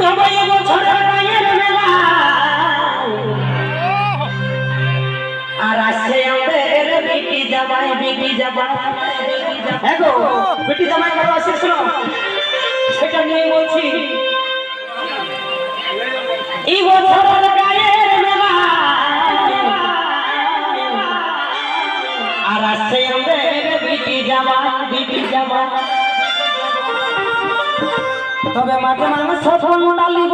তবে বছরের গায়ের মেলা আর আসছে আমাদের বিটি জামাই হ্যাঁ গো বিটি জামাই ভালো আসছে শোনো সেটা নিয়ে বলছি এই বছরের গায়ের মেলা আর আসছে আমাদের বিটি জামাই তবে মাঝে মাঝে সফল ডালিব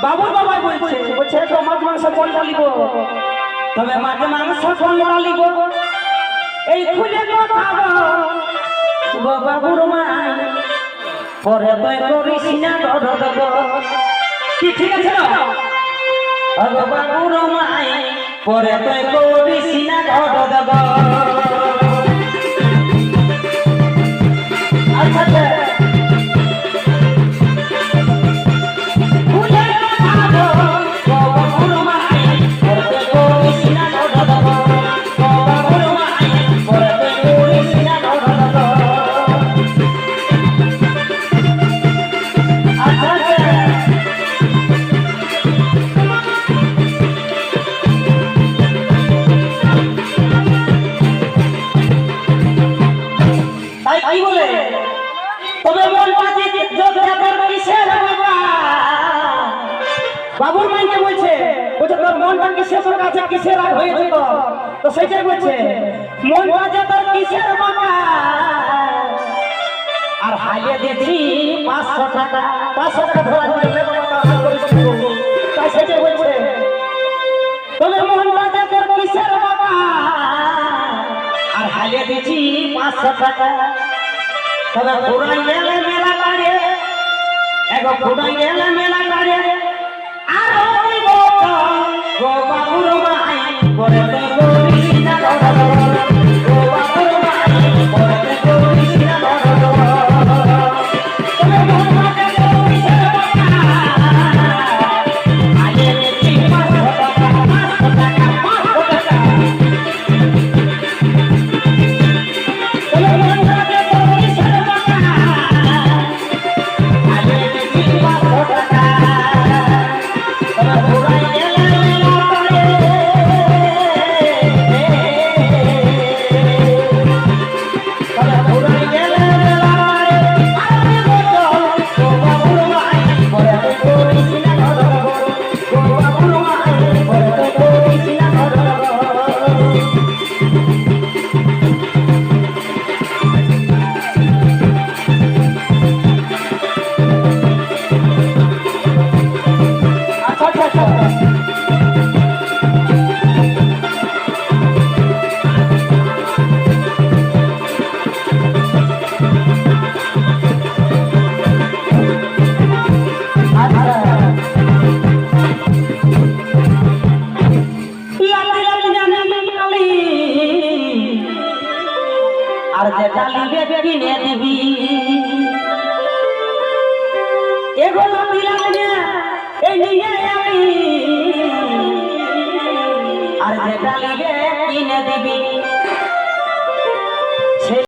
বাবুর বাবাই বলছে তো মাঝে মাঝে সফল ডালিব তবে মাঝে মাঝে সফল ডালিব এই খুলে কথা গো বাবুর মা পরে তুই করিস না দেব কি ঠিক আছে না গো বাবুর মা পরে তুই করিস না দেব আচ্ছা বাবুর মাইকে বলছে তোর মনটা কিসের কাছে কিসের রাগ হয়েছে তো সেটাই বলছে মনটা তোর কিসের বাবা আর হাইলে দিয়েছি 500 টাকা ধরা দিলে তাই সেটাই বলছে তবে মনটা তোর কিসের বাবা আর হাইলে দিয়েছি 500 টাকা তবে পুরাই গেলে মেলা গাড়ি এগো পুরাই গেলে মেলা গাড়ি গো বাবুর মাই পরে তো করিস না গো বাবুর মাই পরে তো করিস না তবে মনটা করিস না আগে দেখি 500 টাকা তবে মনটা করিস না আগে দেখি 500 টাকা আর যে ডালিবে কিনে দিবি এগুলো দিলাম না এই নিয়ে আমি আর যে ডালিবে কিনে দিবি